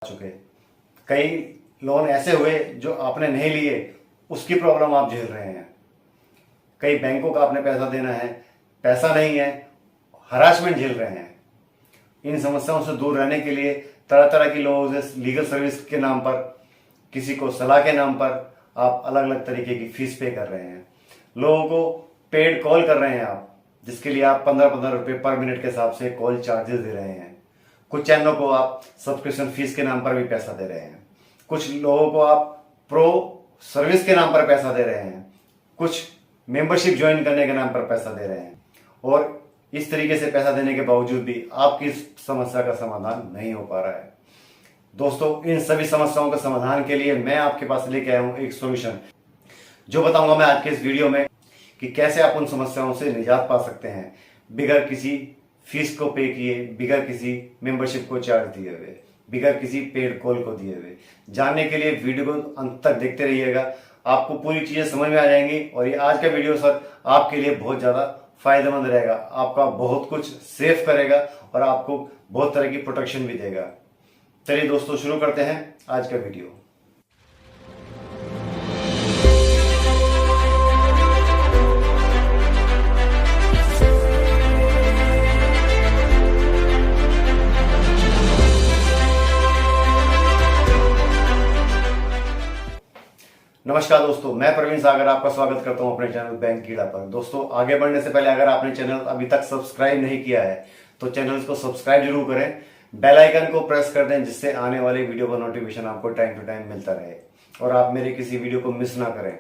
चुके। कई लोन ऐसे हुए जो आपने नहीं लिए, उसकी प्रॉब्लम आप झेल रहे हैं। कई बैंकों का आपने पैसा देना है, पैसा नहीं है, हरासमेंट झेल रहे हैं। इन समस्याओं से दूर रहने के लिए तरह तरह की लोगों से लीगल सर्विस के नाम पर, किसी को सलाह के नाम पर आप अलग अलग तरीके की फीस पे कर रहे हैं। लोगों को पेड कॉल कर रहे हैं आप, जिसके लिए आप 15-15 रुपये पर मिनट के हिसाब से कॉल चार्जेस दे रहे हैं। कुछ चैनलों को आप सब्सक्रिप्शन फीस के नाम पर भी पैसा दे रहे हैं। कुछ लोगों को आप प्रो सर्विस के नाम पर पैसा दे रहे हैं। कुछ मेंबरशिप ज्वाइन करने के नाम पर पैसा दे रहे हैं। और इस तरीके से पैसा देने के बावजूद भी आपकी समस्या का समाधान नहीं हो पा रहा है। दोस्तों, इन सभी समस्याओं के समाधान के लिए मैं आपके पास लेके आया हूं एक सॉल्यूशन, जो बताऊंगा मैं आज के इस वीडियो में कि कैसे आप उन समस्याओं से निजात पा सकते हैं बिगर किसी फीस को पे किए, बिगर किसी मेंबरशिप को चार्ज दिए हुए, बिगर किसी पेड कॉल को दिए हुए। जानने के लिए वीडियो को अंत तक देखते रहिएगा, आपको पूरी चीजें समझ में आ जाएंगी। और ये आज का वीडियो सर आपके लिए बहुत ज्यादा फायदेमंद रहेगा, आपका बहुत कुछ सेव करेगा और आपको बहुत तरह की प्रोटेक्शन भी देगा। चलिए दोस्तों, शुरू करते हैं आज का वीडियो। नमस्कार दोस्तों, मैं प्रवीण सागर आपका स्वागत करता हूं अपने चैनल बैंक कीड़ा पर। दोस्तों, आगे बढ़ने से पहले अगर आपने चैनल अभी तक सब्सक्राइब नहीं किया है तो चैनल को सब्सक्राइब जरूर करें, बेल आइकन को प्रेस कर दें, जिससे आने वाले वीडियो का नोटिफिकेशन आपको टाइम टू टाइम मिलता रहे और आप मेरे किसी वीडियो को मिस ना करें।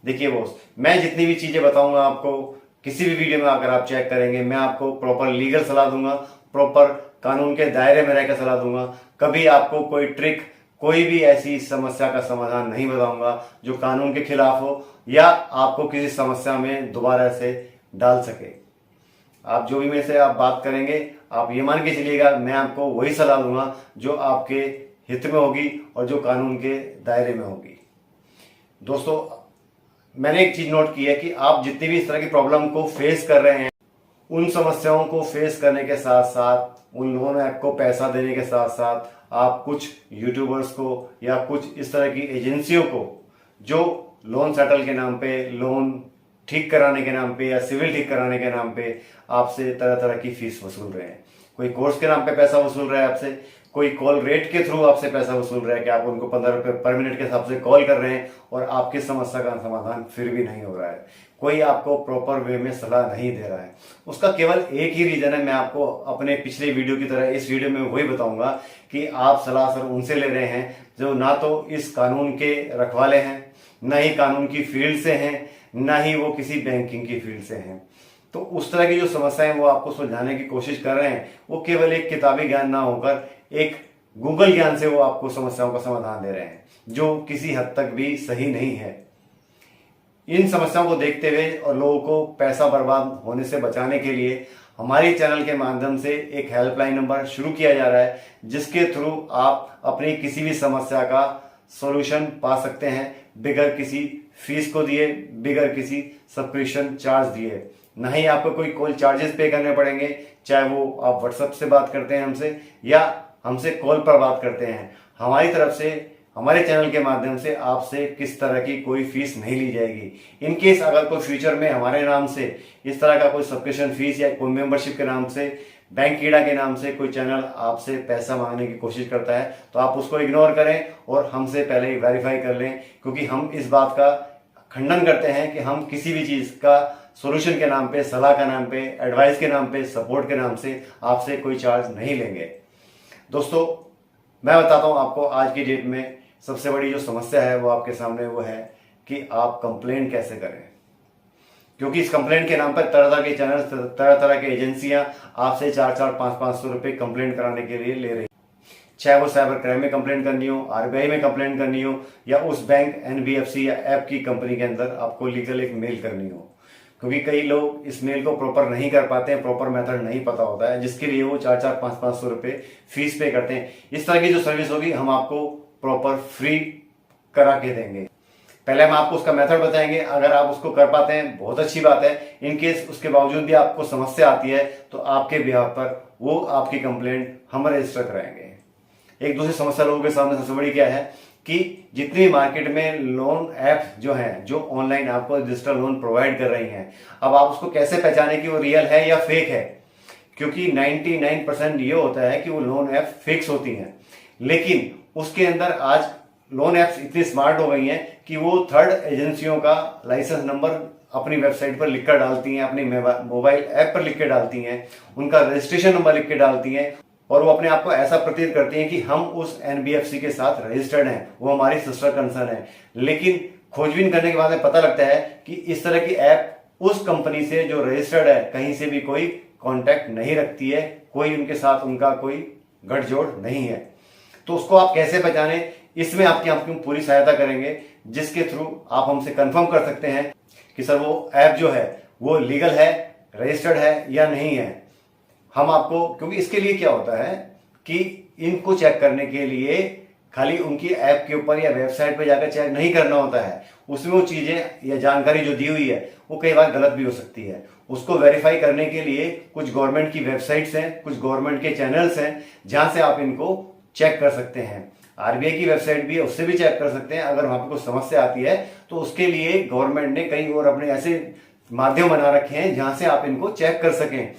देखिए दोस्त, मैं जितनी भी चीजें बताऊंगा आपको, किसी भी वीडियो में अगर आप चेक करेंगे, मैं आपको प्रॉपर लीगल सलाह दूंगा, प्रॉपर कानून के दायरे में रहकर सलाह दूंगा। कभी आपको कोई ट्रिक, कोई भी ऐसी समस्या का समाधान नहीं बताऊंगा जो कानून के खिलाफ हो या आपको किसी समस्या में दोबारा से डाल सके। आप जो भी मेरे से आप बात करेंगे, आप ये मान के चलिएगा मैं आपको वही सलाह दूंगा जो आपके हित में होगी और जो कानून के दायरे में होगी। दोस्तों, मैंने एक चीज नोट की है कि आप जितनी भी इस तरह की प्रॉब्लम को फेस कर रहे हैं, उन समस्याओं को फेस करने के साथ साथ, उन लोन ऐप को पैसा देने के साथ साथ, आप कुछ यूट्यूबर्स को या कुछ इस तरह की एजेंसियों को जो लोन सेटल के नाम पे, लोन ठीक कराने के नाम पे या सिविल ठीक कराने के नाम पे आपसे तरह तरह की फीस वसूल रहे हैं। कोई कोर्स के नाम पे पैसा वसूल रहा है आपसे, कोई कॉल रेट के थ्रू आपसे पैसा वसूल रहा है कि आप उनको 15 रुपये पर मिनट के हिसाब से कॉल कर रहे हैं और आपकी समस्या का समाधान फिर भी नहीं हो रहा है। कोई आपको प्रॉपर वे में सलाह नहीं दे रहा है। उसका केवल एक ही रीजन है, मैं आपको अपने पिछले वीडियो की तरह इस वीडियो में वही बताऊंगा कि आप सलाह सर उनसे ले रहे हैं जो ना तो इस कानून के रखवाले हैं, ना ही कानून की फील्ड से हैं, ना ही वो किसी बैंकिंग की फील्ड से हैं। तो उस तरह की जो समस्याएं वो आपको सुलझाने की कोशिश कर रहे हैं, वो केवल एक किताबी ज्ञान ना होकर एक गूगल ज्ञान से वो आपको समस्याओं का समाधान दे रहे हैं, जो किसी हद तक भी सही नहीं है। इन समस्याओं को देखते हुए और लोगों को पैसा बर्बाद होने से बचाने के लिए हमारे चैनल के माध्यम से एक हेल्पलाइन नंबर शुरू किया जा रहा है, जिसके थ्रू आप अपनी किसी भी समस्या का सॉल्यूशन पा सकते हैं बिगर किसी फीस को दिए, बिगर किसी सब्सक्रिप्शन चार्ज दिए। ना ही आपको कोई कॉल चार्जेस पे करने पड़ेंगे, चाहे वो आप व्हाट्सएप से बात करते हैं हमसे या हमसे कॉल पर बात करते हैं। हमारी तरफ से, हमारे चैनल के माध्यम से आपसे किस तरह की कोई फीस नहीं ली जाएगी। इन केस अगर कोई फ्यूचर में हमारे नाम से इस तरह का कोई सब्सक्रिप्शन फीस या कोई मेंबरशिप के नाम से, बैंक कीड़ा के नाम से कोई चैनल आपसे पैसा मांगने की कोशिश करता है, तो आप उसको इग्नोर करें और हमसे पहले वेरीफाई कर लें, क्योंकि हम इस बात का खंडन करते हैं कि हम किसी भी चीज का सॉल्यूशन के नाम पे, सलाह के नाम पे, एडवाइस के नाम पे, सपोर्ट के नाम से आपसे कोई चार्ज नहीं लेंगे। दोस्तों, मैं बताता हूं आपको आज की डेट में सबसे बड़ी जो समस्या है वो आपके सामने वो है कि आप कंप्लेंट कैसे करें। क्योंकि इस कंप्लेंट के नाम पर तरह तरह के चैनल, तरह तरह की एजेंसियां आपसे 400, 500 रुपए कंप्लेंट कराने के लिए ले रही हैं। चाहे वो साइबर क्राइम में कंप्लेंट करनी हो, आरबीआई में कंप्लेंट करनी हो, या उस बैंक, एनबीएफसी या ऐप की कंपनी के अंदर आपको लीगल एक मेल करनी हो। क्योंकि कई लोग इस मेल को प्रॉपर नहीं कर पाते हैं, प्रॉपर मेथड नहीं पता होता है, जिसके लिए वो 400, 500 रुपए फीस पे करते हैं। इस तरह की जो सर्विस होगी हम आपको प्रॉपर फ्री करा के देंगे। पहले हम आपको उसका मेथड बताएंगे, अगर आप उसको कर पाते हैं बहुत अच्छी बात है। इन केस उसके बावजूद भी आपको समस्या आती है तो आपके बिहाफ पर वो आपकी कंप्लेंट हम रजिस्टर कराएंगे। एक दूसरी समस्या लोगों के सामने सबसे बड़ी क्या है कि जितनी भी मार्केट में लोन ऐप जो हैं, जो ऑनलाइन आपको डिजिटल लोन प्रोवाइड कर रही हैं, अब आप उसको कैसे पहचाने कि वो रियल है या फेक है? क्योंकि 99% ये होता है कि वो लोन ऐप फिक्स होती हैं, लेकिन उसके अंदर आज लोन ऐप्स इतनी स्मार्ट हो गई हैं कि वो थर्ड एजेंसियों का लाइसेंस नंबर अपनी वेबसाइट पर लिखकर डालती हैं, अपनी मोबाइल ऐप पर लिख के डालती हैं, उनका रजिस्ट्रेशन नंबर लिख के डालती हैं, और वो अपने आप को ऐसा प्रतीत करती हैं कि हम उस एनबीएफसी के साथ रजिस्टर्ड हैं, वो हमारी सिस्टर कंसर्न है। लेकिन खोजबीन करने के बाद में पता लगता है कि इस तरह की ऐप उस कंपनी से जो रजिस्टर्ड है कहीं से भी कोई कॉन्टैक्ट नहीं रखती है, कोई उनके साथ उनका कोई गठजोड़ नहीं है। तो उसको आप कैसे पहचाने, इसमें आपकी पूरी सहायता करेंगे, जिसके थ्रू आप हमसे कंफर्म कर सकते हैं कि सर वो ऐप जो है वो लीगल है, रजिस्टर्ड है या नहीं है। हम आपको, क्योंकि इसके लिए क्या होता है कि इनको चेक करने के लिए खाली उनकी ऐप के ऊपर या वेबसाइट पर जाकर चेक नहीं करना होता है, उसमें वो चीजें या जानकारी जो दी हुई है वो कई बार गलत भी हो सकती है। उसको वेरीफाई करने के लिए कुछ गवर्नमेंट की वेबसाइट्स हैं, कुछ गवर्नमेंट के चैनल्स हैं जहां से आप इनको चेक कर सकते हैं। आरबीआई की वेबसाइट भी है, उससे भी चेक कर सकते हैं। अगर वहां पर कुछ समस्या आती है तो उसके लिए गवर्नमेंट ने कई और अपने ऐसे माध्यम बना रखे हैं जहां से आप इनको चेक कर सकें।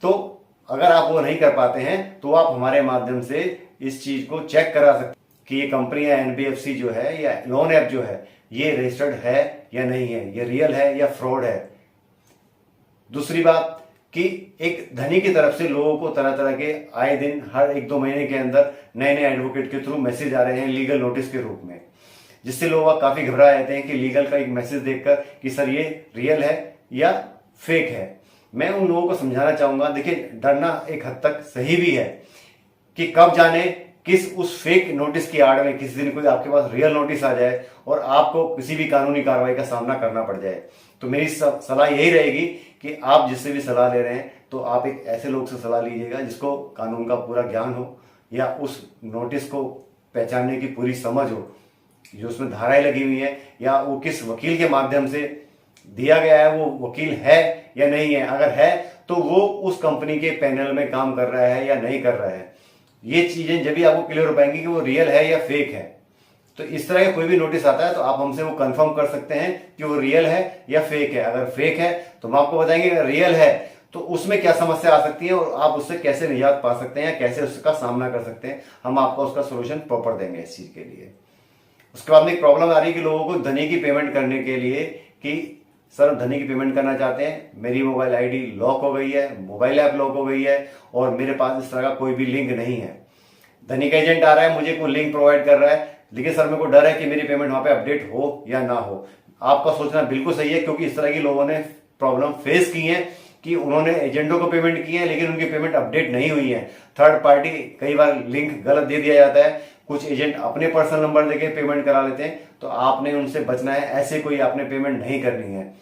तो अगर आप वो नहीं कर पाते हैं तो आप हमारे माध्यम से इस चीज को चेक करा सकते हैं कि ये कंपनी या एनबीएफसी जो है या लोन ऐप जो है ये रजिस्टर्ड है या नहीं है, ये रियल है या फ्रॉड है। दूसरी बात कि एक धनी की तरफ से लोगों को तरह तरह के आए दिन हर 1-2 महीने के अंदर नए नए एडवोकेट के थ्रू मैसेज आ रहे हैं लीगल नोटिस के रूप में, जिससे लोग काफी घबरा जाते हैं कि लीगल का एक मैसेज देखकर कि सर ये रियल है या फेक है। मैं उन लोगों को समझाना चाहूंगा, देखिए डरना एक हद तक सही भी है कि कब जाने किस उस फेक नोटिस की आड़ में किसी दिन कोई आपके पास रियल नोटिस आ जाए और आपको किसी भी कानूनी कार्रवाई का सामना करना पड़ जाए। तो मेरी सलाह यही रहेगी कि आप जिससे भी सलाह ले रहे हैं तो आप एक ऐसे लोग से सलाह लीजिएगा जिसको कानून का पूरा ज्ञान हो या उस नोटिस को पहचानने की पूरी समझ हो, जो उसमें धाराएं लगी हुई हैं या वो किस वकील के माध्यम से दिया गया है, वो वकील है या नहीं है। अगर है तो वो उस कंपनी के पैनल में काम कर रहा है या नहीं कर रहा है। ये चीजें जब भी आपको क्लियर हो पाएंगी कि वो रियल है या फेक है। तो इस तरह का कोई भी नोटिस आता है तो आप हमसे वो कंफर्म कर सकते हैं कि वो रियल है या फेक है। अगर फेक है तो हम आपको बताएंगे, अगर रियल है तो उसमें क्या समस्या आ सकती है और आप उससे कैसे निजात पा सकते हैं या कैसे उसका सामना कर सकते हैं। हम आपको उसका सोल्यूशन प्रॉपर देंगे इस चीज के लिए। उसके बाद में एक प्रॉब्लम आ रही है कि लोगों को धनी की पेमेंट करने के लिए कि सर धनी की पेमेंट करना चाहते हैं, मेरी मोबाइल आईडी लॉक हो गई है, मोबाइल ऐप लॉक हो गई है और मेरे पास इस तरह का कोई भी लिंक नहीं है। धनी का एजेंट आ रहा है, मुझे कोई लिंक प्रोवाइड कर रहा है, लेकिन सर मेरे को डर है कि मेरी पेमेंट वहां पे अपडेट हो या ना हो। आपका सोचना बिल्कुल सही है, क्योंकि इस तरह की लोगों ने प्रॉब्लम फेस की है कि उन्होंने एजेंटों को पेमेंट की है लेकिन उनकी पेमेंट अपडेट नहीं हुई है। थर्ड पार्टी कई बार लिंक गलत दे दिया जाता है, कुछ एजेंट अपने पर्सनल नंबर देके पेमेंट करा लेते हैं। तो आपने उनसे बचना है, ऐसे कोई आपने पेमेंट नहीं करनी है।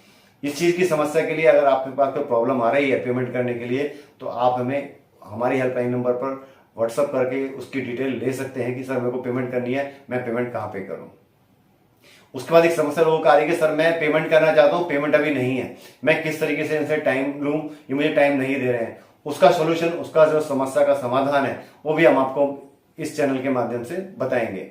इस चीज की समस्या के लिए अगर आपके पास कोई प्रॉब्लम आ रही है पेमेंट करने के लिए तो आप हमें हमारी हेल्पलाइन नंबर पर व्हाट्सअप करके उसकी डिटेल ले सकते हैं कि सर मेरे को पेमेंट करनी है, मैं पेमेंट कहां पे करूं। उसके बाद एक समस्या लोगों को आ रही है कि सर मैं पेमेंट करना चाहता हूं, पेमेंट अभी नहीं है, मैं किस तरीके से इनसे टाइम लूं, ये मुझे टाइम नहीं दे रहे हैं। उसका सोल्यूशन, उसका जो समस्या का समाधान है वो भी हम आपको इस चैनल के माध्यम से बताएंगे।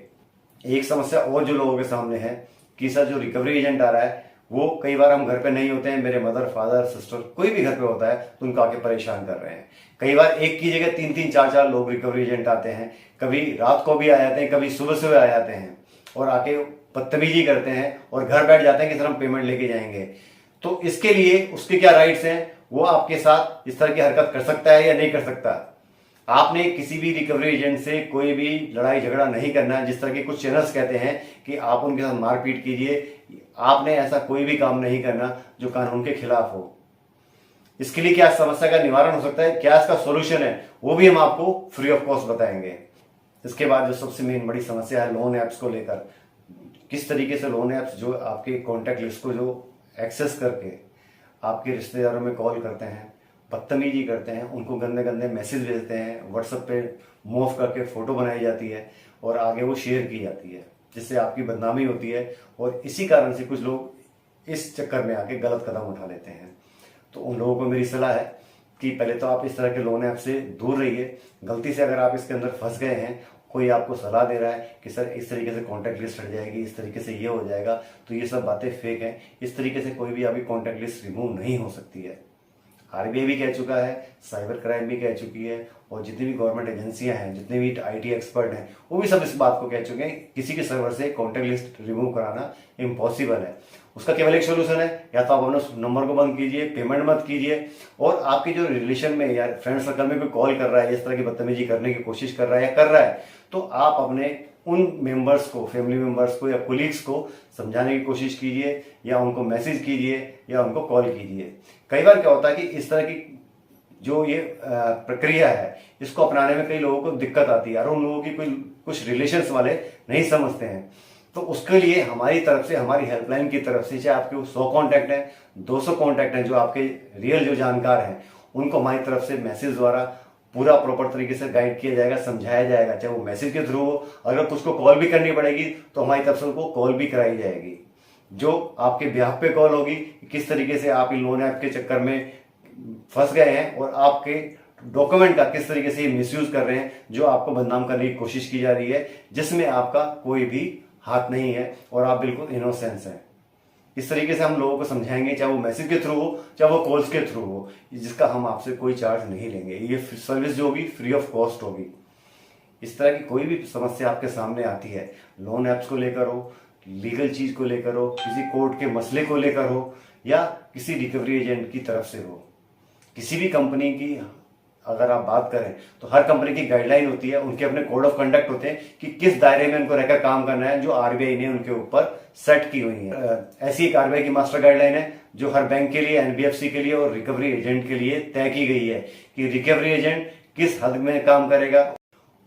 एक समस्या और जो लोगों के सामने है कि सर जो रिकवरी एजेंट आ रहा है वो कई बार हम घर पे नहीं होते हैं, मेरे मदर फादर सिस्टर कोई भी घर पे होता है तो उनको आके परेशान कर रहे हैं। कई बार एक की जगह 3-3 4-4 लोग रिकवरी एजेंट आते हैं, कभी रात को भी आ जाते हैं, कभी सुबह सुबह आ जाते हैं और आके बदतमीजी करते हैं और घर बैठ जाते हैं कि सर हम पेमेंट लेके जाएंगे। तो इसके लिए उसके क्या राइट्स हैं, वो आपके साथ इस तरह की हरकत कर सकता है या नहीं कर सकता। आपने किसी भी रिकवरी एजेंट से कोई भी लड़ाई झगड़ा नहीं करना है। जिस तरह के कुछ चैनल्स कहते हैं कि आप उनके साथ मारपीट कीजिए, आपने ऐसा कोई भी काम नहीं करना जो कानून के खिलाफ हो। इसके लिए क्या समस्या का निवारण हो सकता है, क्या इसका सोल्यूशन है, वो भी हम आपको फ्री ऑफ कॉस्ट बताएंगे। इसके बाद जो सबसे मेन बड़ी समस्या है लोन ऐप्स को लेकर, किस तरीके से लोन ऐप्स जो आपके कॉन्टैक्ट लिस्ट को जो एक्सेस करके आपके रिश्तेदारों में कॉल करते हैं, बदतमीजी करते हैं, उनको गंदे गंदे मैसेज भेजते हैं, व्हाट्सएप पे मूव करके फोटो बनाई जाती है और आगे वो शेयर की जाती है, जिससे आपकी बदनामी होती है। और इसी कारण से कुछ लोग इस चक्कर में आके गलत कदम उठा लेते हैं। तो उन लोगों को मेरी सलाह है कि पहले तो आप इस तरह के लोन ऐप से दूर रहिए। गलती से अगर आप इसके अंदर फंस गए हैं कोई आपको सलाह दे रहा है कि सर इस तरीके से कॉन्टैक्ट लिस्ट हट जाएगी, इस तरीके से ये हो जाएगा, तो ये सब बातें फेक हैं। इस तरीके से कोई भी आपकी कॉन्टैक्ट लिस्ट रिमूव नहीं हो सकती है। आरबीआई भी कह चुका है, साइबर क्राइम भी कह चुकी है, और जितनी भी गवर्नमेंट एजेंसियां हैं, जितने भी आईटी एक्सपर्ट हैं, वो भी सब इस बात को कह चुके हैं, किसी के सर्वर से कॉन्टैक्ट लिस्ट रिमूव कराना इम्पॉसिबल है। उसका केवल एक सोल्यूशन है, या तो आप अपने नंबर को बंद कीजिए, पेमेंट मत कीजिए, और आपके जो रिलेशन में या फ्रेंड सर्कल में कोई कॉल कर रहा है, इस तरह की बदतमीजी करने की कोशिश कर रहा है या कर रहा है, तो आप अपने उन मेंबर्स को, फैमिली मेंबर्स को या कोलीग्स को समझाने की कोशिश कीजिए, या उनको मैसेज कीजिए, या उनको कॉल कीजिए। कई बार क्या होता है कि इस तरह की जो ये प्रक्रिया है, इसको अपनाने में कई लोगों को दिक्कत आती है, और उन लोगों की कोई कुछ रिलेशंस वाले नहीं समझते हैं। तो उसके लिए हमारी तरफ से, हमारी हेल्पलाइन की तरफ से, चाहे आपके 100 कॉन्टैक्ट हैं, 200 कॉन्टैक्ट हैं, जो आपके रियल जो जानकार हैं, उनको हमारी तरफ से मैसेज द्वारा पूरा प्रॉपर तरीके से गाइड किया जाएगा, समझाया जाएगा, चाहे वो मैसेज के थ्रू हो। अगर कुछ को कॉल भी करनी पड़ेगी तो हमारी तरफ से उनको कॉल भी कराई जाएगी, जो आपके ब्याह पे कॉल होगी, किस तरीके से आप इन लोन ऐप के चक्कर में फंस गए हैं, और आपके डॉक्यूमेंट का किस तरीके से मिसयूज कर रहे हैं, जो आपको बदनाम करने की कोशिश की जा रही है, जिसमें आपका कोई भी हाथ नहीं है और आप बिल्कुल इनोसेंस हैं। इस तरीके से हम लोगों को समझाएंगे, चाहे वो मैसेज के थ्रू हो, चाहे वो कॉल्स के थ्रू हो, जिसका हम आपसे कोई चार्ज नहीं लेंगे। ये सर्विस जो होगी फ्री ऑफ कॉस्ट होगी। इस तरह की कोई भी समस्या आपके सामने आती है, लोन ऐप्स को लेकर हो, लीगल चीज को लेकर हो, किसी कोर्ट के मसले को लेकर हो, या किसी रिकवरी एजेंट की तरफ से हो, किसी भी कंपनी की अगर आप बात करें तो हर कंपनी की गाइडलाइन होती है, उनके अपने कोड ऑफ कंडक्ट होते हैं कि किस दायरे में उनको रहकर काम करना है, जो आरबीआई ने उनके ऊपर सेट की हुई है। ऐसी एक आरबीआई की मास्टर गाइडलाइन है जो हर बैंक के लिए, एनबीएफसी के लिए और रिकवरी एजेंट के लिए तय की गई है कि रिकवरी एजेंट किस हद में काम करेगा,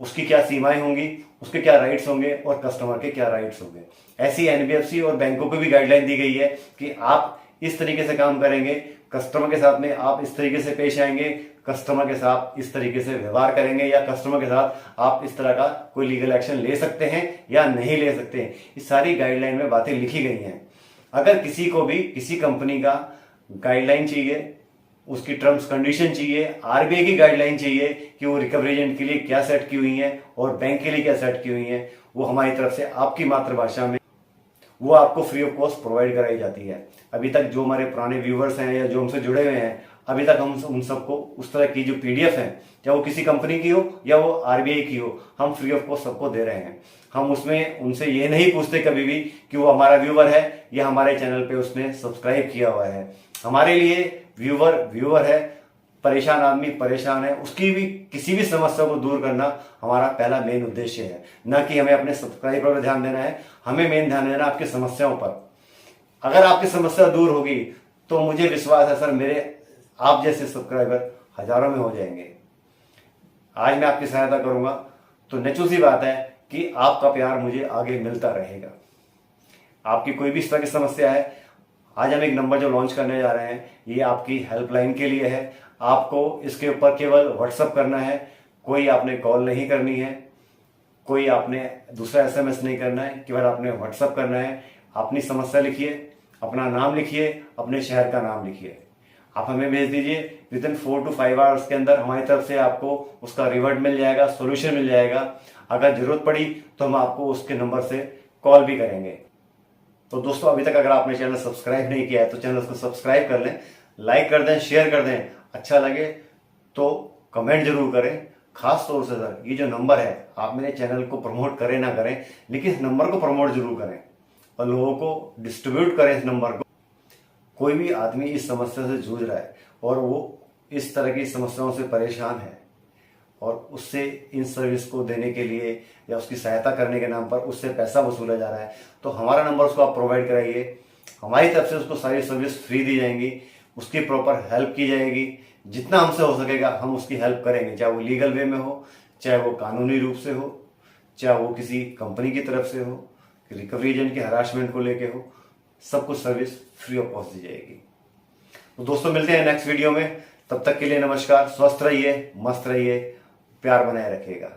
उसकी क्या सीमाएं होंगी, उसके क्या राइट्स होंगे, और कस्टमर के क्या राइट्स होंगे। ऐसी एनबीएफसी और बैंकों को भी गाइडलाइन दी गई है कि आप इस तरीके से काम करेंगे, कस्टमर के साथ में आप इस तरीके से पेश आएंगे, कस्टमर के साथ इस तरीके से व्यवहार करेंगे, या कस्टमर के साथ आप इस तरह का कोई लीगल एक्शन ले सकते हैं या नहीं ले सकते हैं। इस सारी गाइडलाइन में बातें लिखी गई हैं। अगर किसी को भी किसी कंपनी का गाइडलाइन चाहिए, उसकी टर्म्स कंडीशन चाहिए, आरबीआई की गाइडलाइन चाहिए कि वो रिकवरी एजेंट के लिए क्या सेट की हुई है और बैंक के लिए क्या सेट की हुई है, वो हमारी तरफ से आपकी मातृभाषा में वो आपको फ्री ऑफ कॉस्ट प्रोवाइड कराई जाती है। अभी तक जो हमारे पुराने व्यूवर्स हैं या जो हमसे जुड़े हुए हैं, अभी तक हम उन सबको उस तरह की जो पीडीएफ है, चाहे वो किसी कंपनी की हो या वो आरबीआई की हो, हम फ्री ऑफ कॉस्ट सबको दे रहे हैं। हम उसमें उनसे ये नहीं पूछते कभी भी कि वो हमारा व्यूवर है या हमारे चैनल पे उसने सब्सक्राइब किया हुआ है। हमारे लिए व्यूवर है, परेशान आदमी परेशान है, उसकी भी किसी भी समस्या को दूर करना हमारा पहला मेन उद्देश्य है। ना कि हमें अपने सब्सक्राइबर पर ध्यान देना है, हमें मेन ध्यान देना आपकी समस्याओं पर। अगर आपकी समस्या दूर होगी तो मुझे विश्वास है सर, मेरे आप जैसे सब्सक्राइबर हजारों में हो जाएंगे। आज मैं आपकी सहायता करूंगा तो नेचुरल सी बात है कि आपका प्यार मुझे आगे मिलता रहेगा। आपकी कोई भी इस तरह की समस्या है, आज हम एक नंबर जो लॉन्च करने जा रहे हैं, ये आपकी हेल्पलाइन के लिए है। आपको इसके ऊपर केवल व्हाट्सएप करना है, कोई आपने कॉल नहीं करनी है, कोई आपने दूसरा एसएमएस नहीं करना है, केवल आपने व्हाट्सएप करना है। अपनी समस्या लिखिए, अपना नाम लिखिए, अपने शहर का नाम लिखिए, आप हमें भेज दीजिए। विदिन 4 to 5 आवर्स के अंदर हमारी तरफ से आपको उसका रिवर्ट मिल जाएगा, सोल्यूशन मिल जाएगा। अगर जरूरत पड़ी तो हम आपको उसके नंबर से कॉल भी करेंगे। तो दोस्तों, अभी तक अगर आपने चैनल सब्सक्राइब नहीं किया है तो चैनल को सब्सक्राइब कर लें, लाइक कर दें, शेयर कर दें। अच्छा लगे तो कमेंट जरूर करें। खास तौर से सर, ये जो नंबर है, आप मेरे चैनल को प्रमोट करें ना करें, लेकिन इस नंबर को प्रमोट जरूर करें और लोगों को डिस्ट्रीब्यूट करें इस नंबर को। कोई भी आदमी इस समस्या से जूझ रहा है और वो इस तरह की समस्याओं से परेशान है और उससे इन सर्विस को देने के लिए या उसकी सहायता करने के नाम पर उससे पैसा वसूला जा रहा है, तो हमारा नंबर उसको आप प्रोवाइड कराइए। हमारी तरफ से उसको सारी सर्विस फ्री दी जाएंगी, उसकी प्रॉपर हेल्प की जाएगी। जितना हमसे हो सकेगा हम उसकी हेल्प करेंगे, चाहे वो लीगल वे में हो, चाहे वो कानूनी रूप से हो, चाहे वो किसी कंपनी की तरफ से हो, रिकवरी एजेंट के हरासमेंट को लेके हो। सब कुछ सर्विस फ्री ऑफ कॉस्ट दी जाएगी। तो दोस्तों, मिलते हैं नेक्स्ट वीडियो में। तब तक के लिए नमस्कार। स्वस्थ रहिए, मस्त रहिए, प्यार बनाए रखिएगा।